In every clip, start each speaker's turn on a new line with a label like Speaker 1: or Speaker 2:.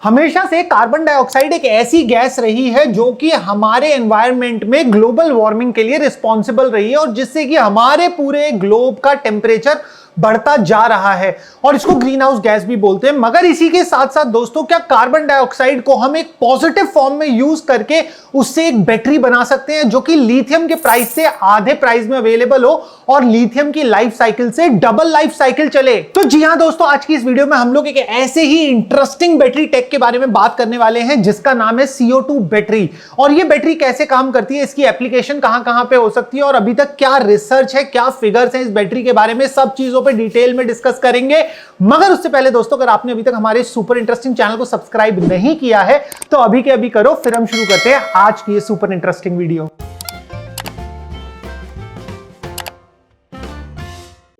Speaker 1: हमेशा से carbon dioxide एक ऐसी गैस रही है जो कि हमारे एनवायरनमेंट में ग्लोबल वार्मिंग के लिए रिस्पॉन्सिबल रही है और जिससे कि हमारे पूरे ग्लोब का टेम्परेचर बढ़ता जा रहा है और इसको ग्रीन हाउस गैस भी बोलते हैं। मगर इसी के साथ साथ दोस्तों, क्या कार्बन डाइऑक्साइड को हम एक पॉजिटिव फॉर्म में यूज करके उससे एक बैटरी बना सकते हैं जो कि लिथियम के प्राइस से आधे प्राइस में अवेलेबल हो और लिथियम की लाइफ साइकिल से डबल लाइफ साइकिल चले? तो जी हां दोस्तों, आज की इस वीडियो में हम लोग एक ऐसे ही इंटरेस्टिंग बैटरी टेक के बारे में बात करने वाले हैं जिसका नाम है CO2 बैटरी। और ये बैटरी कैसे काम करती है, इसकी एप्लीकेशन कहां कहां पे हो सकती है और अभी तक क्या रिसर्च है, क्या फिगर्स हैं इस बैटरी के बारे में, सब चीजों पे डिटेल में डिस्कस करेंगे। मगर उससे पहले दोस्तों, अगर आपने अभी तक हमारे सुपर इंटरेस्टिंग चैनल को सब्सक्राइब नहीं किया है तो अभी के अभी करो, फिर हम शुरू करते हैं आज की ये सुपर इंटरेस्टिंग वीडियो।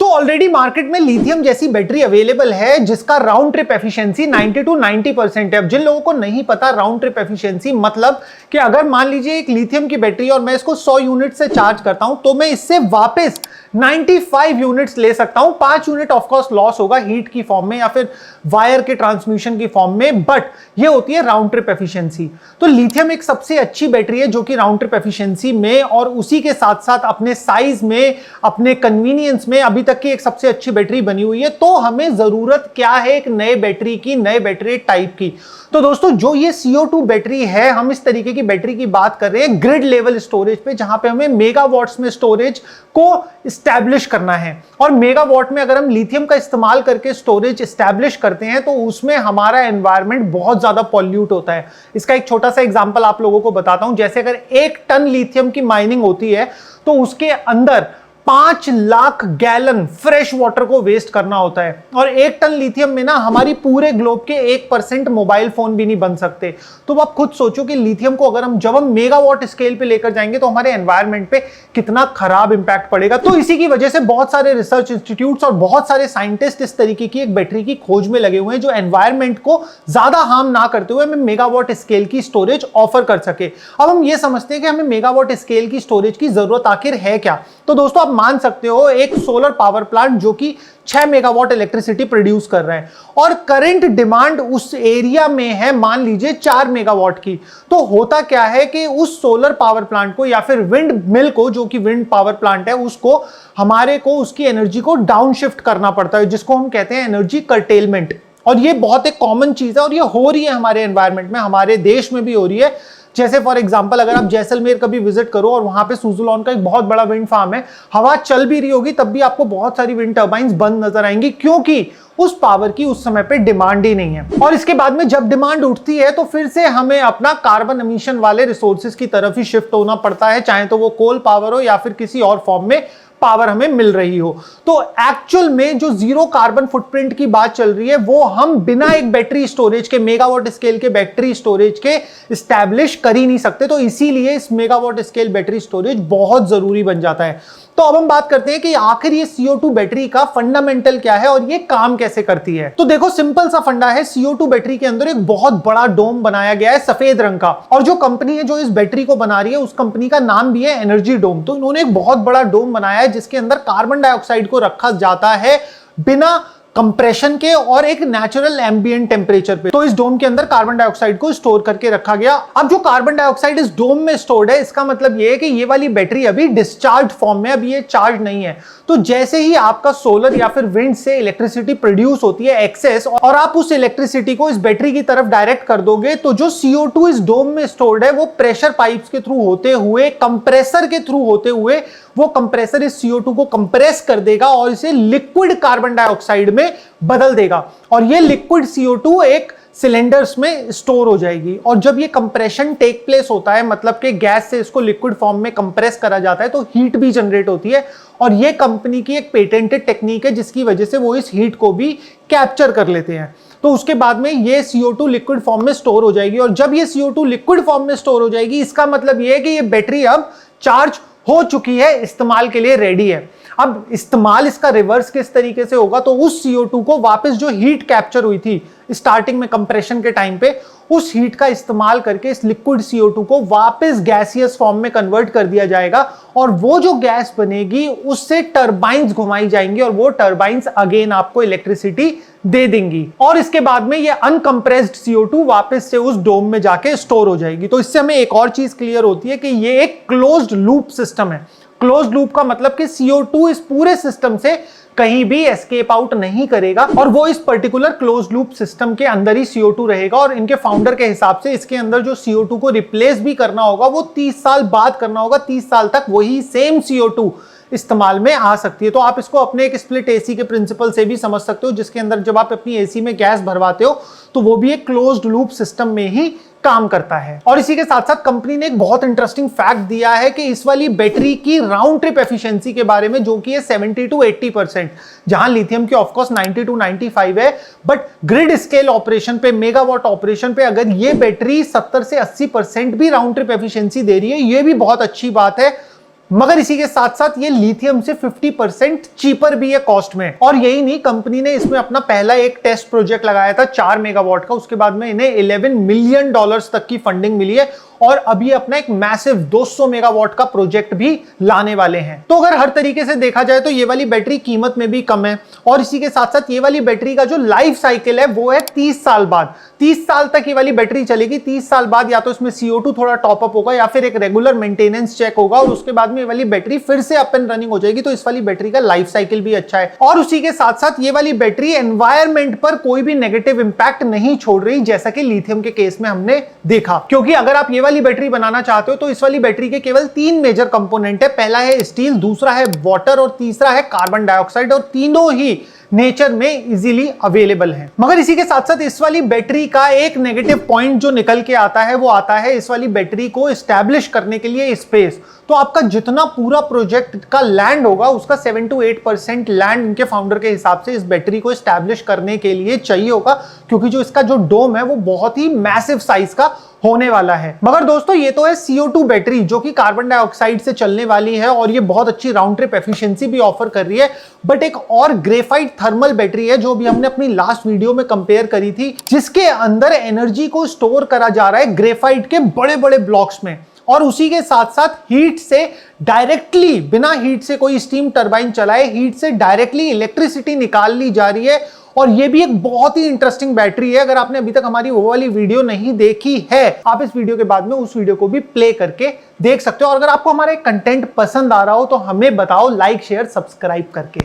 Speaker 1: तो ऑलरेडी मार्केट में लिथियम जैसी बैटरी अवेलेबल है जिसका राउंड ट्रिप एफिशिएंसी 90 to 90% है। अब जिन लोगों को नहीं पता राउंड ट्रिप एफिशिएंसी मतलब कि अगर मान लीजिए एक लिथियम की बैटरी और मैं इसको 100 यूनिट से चार्ज करता हूं तो मैं इससे वापस 95 यूनिट्स ले सकता हूं। 5 यूनिट ऑफ कोर्स लॉस होगा हीट की फॉर्म में या फिर वायर के ट्रांसमिशन की फॉर्म में, बट ये होती है राउंड ट्रिप एफिशिएंसी। तो लिथियम एक सबसे अच्छी बैटरी है जो कि राउंड ट्रिप एफिशिएंसी में और उसी के साथ साथ अपने साइज में, अपने कन्वीनियंस में अभी तक की एक सबसे अच्छी बैटरी बनी हुई है। तो हमें जरूरत क्या है एक नए बैटरी की, नए बैटरी टाइप की। तो दोस्तों, जो ये CO2 बैटरी है, हम इस तरीके की बैटरी की बात कर रहे हैं ग्रिड लेवल स्टोरेज पे, जहां पे हमें मेगावाट्स में स्टोरेज को स्टैब्लिश करना है। और मेगावाट में अगर हम लिथियम का इस्तेमाल करके स्टोरेज स्टैब्लिश करते हैं तो उसमें हमारा एनवायरनमेंट बहुत ज्यादा पॉल्यूट होता है। इसका एक छोटा सा एग्जांपल आप लोगों को बताता हूं। जैसे अगर 1 टन लिथियम की माइनिंग होती है तो उसके अंदर 5 लाख गैलन फ्रेश वाटर को वेस्ट करना होता है और 1 टन लिथियम में ना हमारी पूरे ग्लोब के 1% मोबाइल फोन भी नहीं बन सकते। तो आप खुद सोचो कि लिथियम को अगर जब हम मेगावाट स्केल पे लेकर जाएंगे तो हमारे एनवायरनमेंट पे कितना खराब इंपैक्ट पड़ेगा। तो इसी की वजह से बहुत सारे रिसर्च इंस्टीट्यूट्स और बहुत सारे साइंटिस्ट इस तरीके की एक बैटरी की खोज में लगे हुए हैं जो एनवायरनमेंट को ज्यादा हार्म ना करते हुए हमें मेगावाट स्केल की स्टोरेज ऑफर कर सके। अब हम ये समझते हैं कि हमें मेगावाट स्केल की स्टोरेज की जरूरत आखिर है क्या। तो दोस्तों, आप मान सकते हो एक सोलर पावर प्लांट जो कि 6 मेगावाट इलेक्ट्रिसिटी प्रोड्यूस कर रहे हैं और करंट डिमांड उस एरिया में है मान लीजिए 4 मेगावाट की। तो होता क्या है कि उस सोलर पावर प्लांट को या फिर विंड मिल को, जो कि विंड पावर प्लांट है, उसको हमारे को उसकी एनर्जी को डाउन शिफ्ट करना पड़ता है जिसको हम कहते हैं एनर्जी कर्टेलमेंट। और ये बहुत एक कॉमन चीज है और ये हो रही है हमारे एनवायरनमेंट में, हमारे देश में भी हो रही है। जैसे फॉर एग्जांपल अगर आप जैसलमेर कभी विजिट करो और वहां पे सुजुलॉन का एक बहुत बड़ा विंड फार्म है, हवा चल भी रही होगी तब भी आपको बहुत सारी विंड टर्बाइंस बंद नजर आएंगी क्योंकि उस पावर की उस समय पे डिमांड ही नहीं है। और इसके बाद में जब डिमांड उठती है तो फिर से हमें अपना कार्बन एमिशन वाले रिसोर्सेज की तरफ ही शिफ्ट होना पड़ता है, चाहे तो वो कोल पावर हो या फिर किसी और फॉर्म में पावर हमें मिल रही हो। तो एक्चुअल में जो जीरो कार्बन फुटप्रिंट की बात चल रही है वो हम बिना एक बैटरी स्टोरेज के, मेगावाट स्केल के बैटरी स्टोरेज के स्टैब्लिश कर ही नहीं सकते। तो इसीलिए इस मेगावाट स्केल बैटरी स्टोरेज बहुत जरूरी बन जाता है। तो अब हम बात करते हैं कि आखिर ये CO2 बैटरी का फंडामेंटल क्या है और ये काम कैसे करती है। तो देखो, सिंपल सा फंडा है। CO2 बैटरी के अंदर एक बहुत बड़ा डोम बनाया गया है सफेद रंग का, और जो कंपनी है जो इस बैटरी को बना रही है उस कंपनी का नाम भी है एनर्जी डोम। तो इन्होंने एक बहुत बड़ा डोम बनाया है जिसके अंदर कार्बन डाइऑक्साइड को रखा जाता है बिना कंप्रेशन के और एक नेचुरल एम्बिएंट टेम्परेचर पे। तो इस डोम के अंदर कार्बन डाइऑक्साइड को स्टोर करके रखा गया। अब जो कार्बन डाइऑक्साइड इस डोम में स्टोर्ड है, इसका मतलब ये है कि ये वाली बैटरी अभी डिस्चार्ज फॉर्म में, अभी ये चार्ज नहीं है। तो जैसे ही आपका सोलर या फिर विंड से इलेक्ट्रिसिटी प्रोड्यूस होती है एक्सेस, और आप उस इलेक्ट्रिसिटी को इस बैटरी की तरफ डायरेक्ट कर दोगे, तो जो CO2 इस डोम में स्टोर्ड है वो प्रेशर पाइप्स के थ्रू होते हुए, कंप्रेसर के थ्रू होते हुए, वो कंप्रेसर इस CO2 को कंप्रेस कर देगा और इसे लिक्विड कार्बन डाइऑक्साइड में बदल देगा। और ये लिक्विड CO2 एक सिलेंडर्स में स्टोर हो जाएगी। और जब ये कंप्रेशन टेक प्लेस होता है, मतलब कि गैस से इसको लिक्विड फॉर्म में कंप्रेस करा जाता है, तो हीट भी जनरेट होती है। और ये कंपनी की एक पेटेंटेड टेक्निक है जिसकी वजह से वो इस हीट को भी कैप्चर कर लेते हैं। तो उसके बाद में ये CO2 लिक्विड फॉर्म में स्टोर हो जाएगी। और जब ये CO2 लिक्विड फॉर्म में स्टोर हो जाएगी, इसका मतलब ये है कि ये बैटरी अब चार्ज हो चुकी है, इस्तेमाल के लिए रेडी है। अब इस्तेमाल इसका रिवर्स किस तरीके से होगा, तो उस CO2 को वापस जो हीट कैप्चर हुई थी स्टार्टिंग में कंप्रेशन के टाइम पे उस हीट का इस्तेमाल करके इस लिक्विड CO2 को वापस गैसियस फॉर्म में कन्वर्ट कर दिया जाएगा और वो जो गैस बनेगी उससे टरबाइंस घुमाई जाएंगी और वो टरबाइंस अगेन आपको इलेक्ट्रिसिटी दे देंगी और इसके बाद में ये अनकंप्रेस्ड CO2 वापस से उस डोम में जाके स्टोर हो जाएगी। तो इससे हमें एक और चीज क्लियर होती है कि ये एक क्लोज्ड लूप सिस्टम है। क्लोज्ड लूप का मतलब कि CO2 इस पूरे सिस्टम से कहीं भी एस्केप आउट नहीं करेगा और वो इस पर्टिकुलर क्लोज्ड लूप सिस्टम के अंदर ही CO2 रहेगा और इनके फाउंडर के हिसाब से इसके अंदर जो CO2 को रिप्लेस भी करना होगा वो 30 साल बाद करना होगा। 30 साल तक वही सेम CO2 इस्तेमाल में आ सकती है। तो आप इसको अपने एक स्प्लिट एसी के प्रिंसिपल से भी समझ सकते हो, जिसके अंदर जब आप अपनी एसी में गैस भरवाते हो तो वो भी एक क्लोज्ड लूप सिस्टम में ही काम करता है। और इसी के साथ साथ कंपनी ने एक बहुत इंटरेस्टिंग फैक्ट दिया है कि इस वाली बैटरी की राउंड ट्रिप एफिशिएंसी के बारे में, जो कि है 70 to 80%, जहां लिथियम की ऑफकोर्स 90 to 95 है, बट ग्रिड स्केल ऑपरेशन पे, मेगावाट ऑपरेशन पे अगर ये बैटरी 70 से 80% भी राउंड ट्रिप एफिशिएंसी दे रही है, ये भी बहुत अच्छी बात है। मगर इसी के साथ साथ ये लिथियम से 50% चीपर भी है कॉस्ट में। और यही नहीं, कंपनी ने इसमें अपना पहला एक टेस्ट प्रोजेक्ट लगाया था 4 मेगावाट का, उसके बाद में इन्हें $11 मिलियन तक की फंडिंग मिली है और अभी अपना एक मैसिव 200 मेगावाट का प्रोजेक्ट भी लाने वाले हैं। तो अगर हर तरीके से देखा जाए तो ये वाली बैटरी कीमत में भी कम है और इसी के साथ साथ ये वाली बैटरी का जो लाइफ साइकिल है वो है 30 साल बाद। 30 साल तक ये वाली बैटरी चलेगी। 30 साल बाद या तो इसमें CO2 थोड़ा टॉपअप होगा या फिर एक रेगुलर मेंटेनेंस चेक होगा और उसके बाद में ये वाली बैटरी फिर से अप एंड रनिंग हो जाएगी। तो इस वाली बैटरी का लाइफ साइकिल भी अच्छा है और उसी के साथ साथ ये वाली बैटरी एनवायरमेंट पर कोई भी नेगेटिव इंपैक्ट नहीं छोड़ रही, जैसा कि लिथियम के केस में हमने देखा। क्योंकि अगर आप ये वाली बैटरी बनाना चाहते हो तो इस वाली बैटरी के केवल 3 मेजर कंपोनेंट है। पहला है स्टील, दूसरा है वाटर और तीसरा है कार्बन डाइऑक्साइड, और तीनों ही नेचर में इजीली अवेलेबल है। मगर इसी के साथ साथ इस वाली बैटरी का एक नेगेटिव पॉइंट जो निकल के आता है वो आता है इस वाली बैटरी को एस्टैब्लिश करने के लिए स्पेस। तो आपका जितना पूरा प्रोजेक्ट का लैंड होगा उसका 7 to 8% लैंड इनके फाउंडर के हिसाब से इस बैटरी को एस्टैब्लिश करने के लिए चाहिए होगा, क्योंकि जो इसका जो डोम है वो बहुत ही मैसिव साइज का होने वाला है। मगर दोस्तों ये तो है CO2 बैटरी जो कि कार्बन डाइऑक्साइड से चलने वाली है और ये बहुत अच्छी राउंड ट्रिप एफिशिएंसी भी ऑफर कर रही है। बट एक और ग्रेफाइट थर्मल बैटरी है जो भी हमने अपनी लास्ट वीडियो में कंपेयर करी थी, जिसके अंदर एनर्जी को स्टोर करा जा रहा है ग्रेफाइट के बड़े बड़े ब्लॉक्स में और उसी के साथ साथ हीट से डायरेक्टली, बिना हीट से कोई स्टीम टरबाइन चलाए, हीट से डायरेक्टली इलेक्ट्रिसिटी निकाल ली जा रही है। और ये भी एक बहुत ही इंटरेस्टिंग बैटरी है। अगर आपने अभी तक हमारी वो वाली वीडियो नहीं देखी है, आप इस वीडियो के बाद में उस वीडियो को भी प्ले करके देख सकते हो। और अगर आपको हमारा कंटेंट पसंद आ रहा हो तो हमें बताओ लाइक शेयर सब्सक्राइब करके।